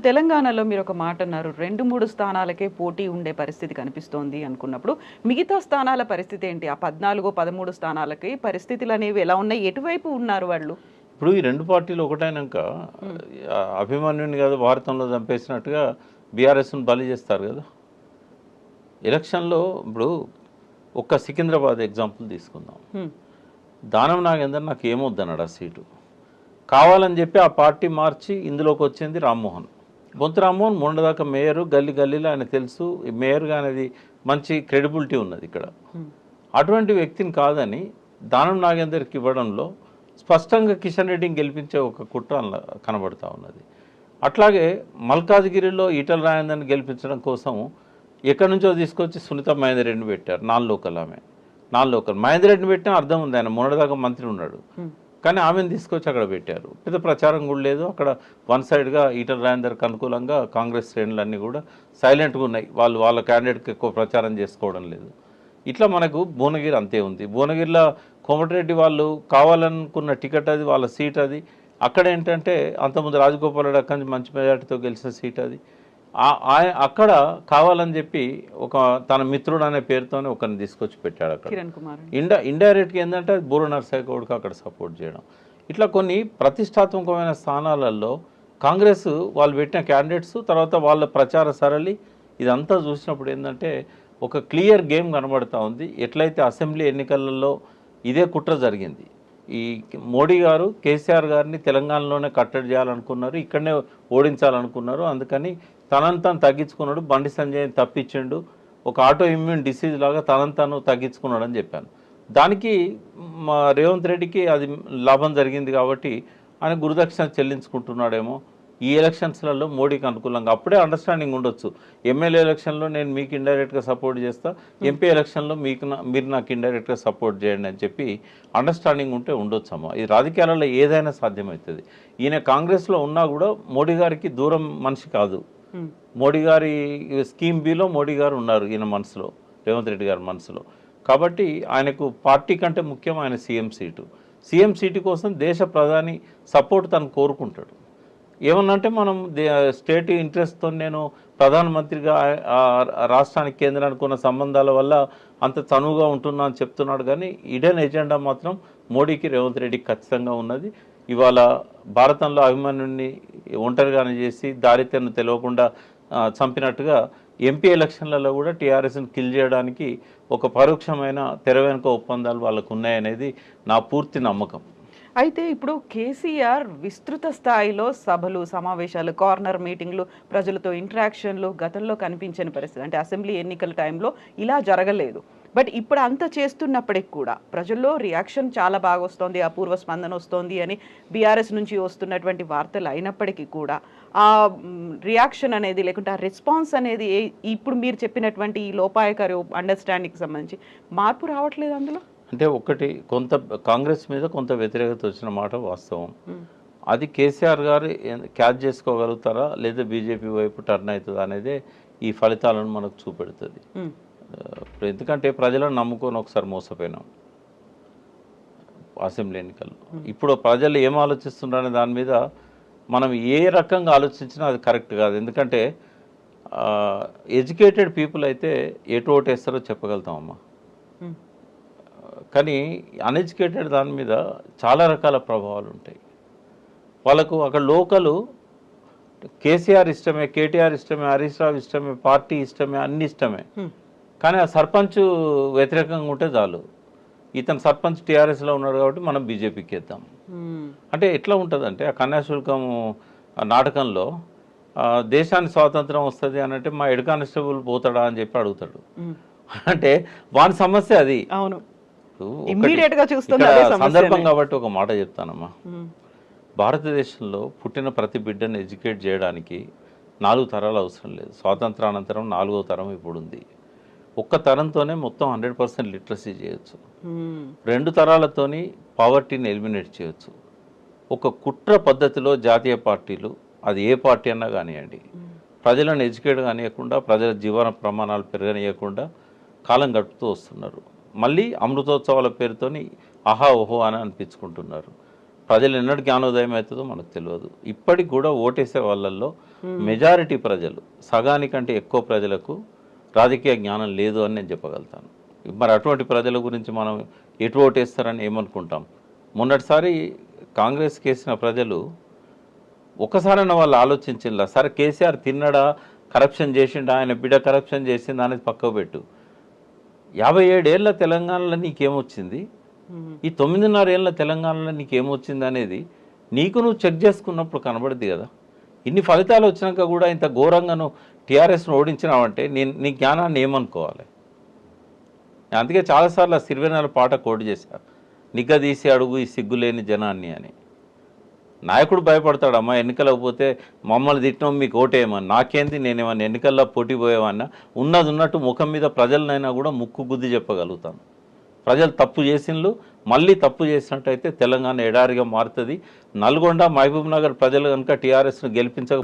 తెలంగాణలో మీరు ఒక మాట అన్నారు, 2-3 స్థానాలకే పోటీ ఉండే పరిస్థితి కనిపిస్తోంది అనుకున్నప్పుడు మిగతా స్థానాల పరిస్థితి ఏంటి? ఆ 14, 13 స్థానాలకి పరిస్థితులు అనేవి ఎలా ఉన్నాయి? ఎటువైపు ఉన్నారు వాళ్ళు? ఇప్పుడు ఈ రెండు పార్టీలు ఒకటైనాక అభిమన్యుని కదా భారతంలో చంపేసినట్టుగా బీఆర్ఎస్ను బలి చేస్తారు కదా. ఎలక్షన్లో ఇప్పుడు ఒక్క సికింద్రాబాద్ ఎగ్జాంపుల్ తీసుకుందాం. దానం నాగేందర్ నాకు ఏమొద్దన్నాడు ఆ సీటు, కావాలని చెప్పి ఆ పార్టీ మార్చి ఇందులోకి వచ్చింది రామ్మోహన్. బొంతు రామ్మోహన్ మొన్నదాకా మేయరు, గల్లీ గల్లీలో ఆయన తెలుసు, మేయర్గా అనేది మంచి క్రెడిబిలిటీ ఉన్నది ఇక్కడ. అటువంటి వ్యక్తిని కాదని దానం నాగేందర్కి ఇవ్వడంలో స్పష్టంగా కిషన్ రెడ్డిని గెలిపించే ఒక కుట్ర కనబడుతూ ఉన్నది. అట్లాగే మల్కాజ్గిరిలో ఈటల రాజేందర్ని గెలిపించడం కోసం ఎక్కడి నుంచో తీసుకొచ్చి సునీత మహేందర్ రెడ్డిని పెట్టారు. నాన్ లోకల్ మహేందర్ రెడ్డిని పెట్టినా అర్థం ఉంది, ఆయన మొన్నటిదాకా మంత్రి ఉన్నాడు. కానీ ఆమెను తీసుకొచ్చి అక్కడ పెట్టారు. పెద్ద ప్రచారం కూడా లేదు అక్కడ. వన్ సైడ్గా ఈటల రాజేందర్కి అనుకూలంగా కాంగ్రెస్ శ్రేణులన్నీ కూడా సైలెంట్గా ఉన్నాయి. వాళ్ళ క్యాండిడేట్కి ఎక్కువ ప్రచారం చేసుకోవడం లేదు. ఇట్లా మనకు భువనగిరి అంతే ఉంది. భువనగిరిలో కోమటిరెడ్డి వాళ్ళు కావాలనుకున్న టికెట్ అది, వాళ్ళ సీట్ అది. అక్కడ ఏంటంటే అంతకుముందు రాజగోపాల్ రెడ్డి అక్కడి నుంచి మంచి మెజార్టీతో గెలిచిన సీట్ అది. అక్కడ కావాలని చెప్పి ఒక తన మిత్రుడు అనే పేరుతోనే ఒకరిని తీసుకొచ్చి పెట్టాడు అక్కడ. ఇండైరెక్ట్గా ఏంటంటే బూర నర్సయ్య గౌడ్కి అక్కడ సపోర్ట్ చేయడం. ఇట్లా కొన్ని ప్రతిష్టాత్మకమైన స్థానాలలో కాంగ్రెస్ వాళ్ళు పెట్టిన క్యాండిడేట్స్, తర్వాత వాళ్ళ ప్రచార సరళి ఇదంతా చూసినప్పుడు ఏంటంటే ఒక క్లియర్ గేమ్ కనబడుతూ ఉంది. ఎట్లయితే అసెంబ్లీ ఎన్నికలలో ఇదే కుట్ర జరిగింది. ఈ మోడీ గారు కేసీఆర్ గారిని తెలంగాణలోనే కట్టడి చేయాలనుకున్నారు, ఇక్కడనే ఓడించాలనుకున్నారు. అందుకని తనంతాను తగ్గించుకున్నాడు, బండి సంజయ్ని తప్పించిండు, ఒక ఆటో ఇమ్యూన్ డిసీజ్ లాగా తనంతాను తగ్గించుకున్నాడు అని చెప్పాను. దానికి మా రేవంత్ రెడ్డికి అది లాభం జరిగింది కాబట్టి ఆయన గురుదక్షిణ చెల్లించుకుంటున్నాడేమో ఈ ఎలక్షన్స్లలో మోడీకి అనుకూలంగా. అప్పుడే అండర్స్టాండింగ్ ఉండొచ్చు. ఎమ్మెల్యే ఎలక్షన్లో నేను మీకు ఇండైరెక్ట్గా సపోర్ట్ చేస్తా, ఎంపీ ఎలక్షన్లో మీరు నాకు ఇండైరెక్ట్గా సపోర్ట్ చేయండి అని చెప్పి అండర్స్టాండింగ్ ఉంటే ఉండొచ్చు అమ్మా. ఈ రాజకీయాలలో ఏదైనా సాధ్యమవుతుంది. ఈయన కాంగ్రెస్లో ఉన్నా కూడా మోడీ గారికి దూరం మనిషి కాదు. మోడీ గారి స్కీమ్ బిలో మోడీ గారు ఉన్నారు ఈయన మనసులో, రేవంత్ రెడ్డి గారి మనసులో. కాబట్టి ఆయనకు పార్టీ కంటే ముఖ్యం ఆయన సీఎం సీటు కోసం దేశ ప్రధాని సపోర్ట్ తను కోరుకుంటాడు. ఏమన్నంటే మనం స్టేట్ ఇంట్రెస్ట్తో నేను ప్రధానమంత్రిగా రాష్ట్రానికి కేంద్రానికి ఉన్న సంబంధాల వల్ల అంత చనువుగా ఉంటున్నా అని చెప్తున్నాడు. కానీ ఇడెన్ ఎజెండా మాత్రం మోడీకి రేవంత్ రెడ్డికి ఖచ్చితంగా ఉన్నది. ఇవాళ భారతంలో అభిమన్యుని ఒంటరిగానే చేసి దారితెన్ను తెలియకుండా చంపినట్టుగా ఎంపీ ఎలక్షన్లలో కూడా టీఆర్ఎస్ని కిల్ చేయడానికి ఒక పరోక్షమైన తెర వెనుక ఒప్పందాలు వాళ్ళకు ఉన్నాయనేది నా పూర్తి నమ్మకం. అయితే ఇప్పుడు కేసీఆర్ విస్తృత స్థాయిలో సభలు, సమావేశాలు, కార్నర్ మీటింగ్లు, ప్రజలతో ఇంటరాక్షన్లు గతంలో కనిపించని పరిస్థితి. అంటే అసెంబ్లీ ఎన్నికల టైంలో ఇలా జరగలేదు. బట్ ఇప్పుడు అంత చేస్తున్నప్పటికి కూడా ప్రజల్లో రియాక్షన్ చాలా బాగా వస్తుంది, అపూర్వ స్పందన వస్తుంది అని బీఆర్ఎస్ నుంచి వస్తున్నటువంటి వార్తలు అయినప్పటికీ కూడా ఆ రియాక్షన్ అనేది లేకుంటే ఆ రెస్పాన్స్ అనేది ఇప్పుడు మీరు చెప్పినటువంటి ఈ లోపాయకారి అండర్స్టాండింగ్కి సంబంధించి మార్పు రావట్లేదు అందులో. అంటే ఒకటి కొంత కాంగ్రెస్ మీద కొంత వ్యతిరేకత వచ్చిన మాట వాస్తవం. అది కేసీఆర్ గారు క్యాచ్ చేసుకోగలుగుతారా లేదా బీజేపీ వైపు టర్న్ అవుతుందా అనేది ఈ ఫలితాలను మనకు చూపెడుతుంది. ఎందుకంటే ప్రజలను నమ్ముకొని ఒకసారి మోసపోయినాం అసెంబ్లీ ఎన్నికల్లో. ఇప్పుడు ప్రజలు ఏం ఆలోచిస్తున్నారనే దాని మీద మనం ఏ రకంగా ఆలోచించినా అది కరెక్ట్ కాదు. ఎందుకంటే ఎడ్యుకేటెడ్ పీపుల్ అయితే ఎటు ఓటేస్తారో చెప్పగలుగుతామమ్మా. కానీ అన్ఎడ్యుకేటెడ్ దాని మీద చాలా రకాల ప్రభావాలు ఉంటాయి. వాళ్ళకు అక్కడ లోకలు కేసీఆర్ ఇష్టమే, కేటీఆర్ ఇష్టమే, హరీష్ రావు ఇష్టమే, పార్టీ ఇష్టమే, అన్ని ఇష్టమే. కానీ ఆ సర్పంచ్ వ్యతిరేకంగా ఉంటే చాలు, ఇతను సర్పంచ్ టీఆర్ఎస్లో ఉన్నాడు కాబట్టి మనం బీజేపీకి ఇద్దాం అంటే ఎట్లా ఉంటుందంటే ఆ కన్యాశుల్కం నాటకంలో దేశానికి స్వాతంత్రం వస్తుంది అని అంటే మా హెడ్ కానిస్టేబుల్ పోతాడా అని చెప్పి అడుగుతాడు. అంటే వాని సమస్య అది. అవును, సందర్భం కాబట్టి ఒక మాట చెప్తానమ్మా. భారతదేశంలో పుట్టిన ప్రతి బిడ్డను ఎడ్యుకేట్ చేయడానికి 4 తరాలు అవసరం లేదు. స్వాతంత్రానంతరం 4వ తరం ఇప్పుడు ఉంది. ఒక్క తరంతోనే మొత్తం 100% లిటరసీ చేయొచ్చు. 2 తరాలతోని పావర్టీని ఎలిమినేట్ చేయొచ్చు. ఒక కుట్ర పద్ధతిలో జాతీయ పార్టీలు, అది ఏ పార్టీ అన్నా కానివ్వండి, ప్రజలను ఎడ్యుకేట్ కానియకుండా, ప్రజల జీవన ప్రమాణాలు పెరగనీయకుండా కాలం గడుపుతూ వస్తున్నారు. మళ్ళీ అమృతోత్సవాల పేరుతోని ఆహా ఓహో అని అనిపించుకుంటున్నారు. ప్రజలు ఎన్నటి జ్ఞానోదయం అవుతుందో మనకు తెలియదు. ఇప్పటికి కూడా ఓటేసే వాళ్ళల్లో మెజారిటీ ప్రజలు, సగానికంటే ఎక్కువ ప్రజలకు రాజకీయ జ్ఞానం లేదు అని నేను చెప్పగలుగుతాను. మరి అటువంటి ప్రజల గురించి మనం ఎటు ఓటేస్తారని ఏమనుకుంటాం? మొన్నటిసారి కాంగ్రెస్ కేసిన ప్రజలు ఒకసారైనా వాళ్ళు ఆలోచించిందా? సరే కేసీఆర్ తిన్నడా, కరప్షన్ చేసిండా, ఆయన బిడ్డ కరప్షన్ చేసిందా అనేది పక్కకు పెట్టు. 57 ఏళ్ళ తెలంగాణలో నీకేమొచ్చింది, ఈ 9.5 ఏళ్ళ తెలంగాణలో నీకేమొచ్చింది అనేది నీకు నువ్వు చెక్ చేసుకున్నప్పుడు కనబడుద్ది కదా. ఇన్ని ఫలితాలు వచ్చినాక కూడా ఇంత ఘోరంగా నువ్వు టీఆర్ఎస్ను ఓడించినావంటే నీ జ్ఞానాన్ని ఏమనుకోవాలి? అందుకే చాలాసార్లు ఆ సిరివెన్నెల పాట కోట్ చేశారు, నిగ్గదీసి అడుగు ఈ సిగ్గులేని జనాన్ని అని. నాయకుడు భయపడతాడు, అమ్మా ఎన్నికలకు పోతే మమ్మల్ని తిట్టడం మీకు ఓటేయమని. నాకేంది, నేనేమన్నా ఎన్నికల్లో పోటీ పోయేవన్నా? ఉన్నది ఉన్నట్టు ముఖం మీద ప్రజలనైనా కూడా ముక్కు గుద్ది చెప్పగలుగుతాను. ప్రజలు తప్పు చేసినలు మళ్ళీ తప్పు చేసినట్టయితే తెలంగాణ ఎడారిగా మారుతుంది. నల్గొండ, మహబూబ్ నగర్ ప్రజలు కనుక టీఆర్ఎస్ను గెలిపించక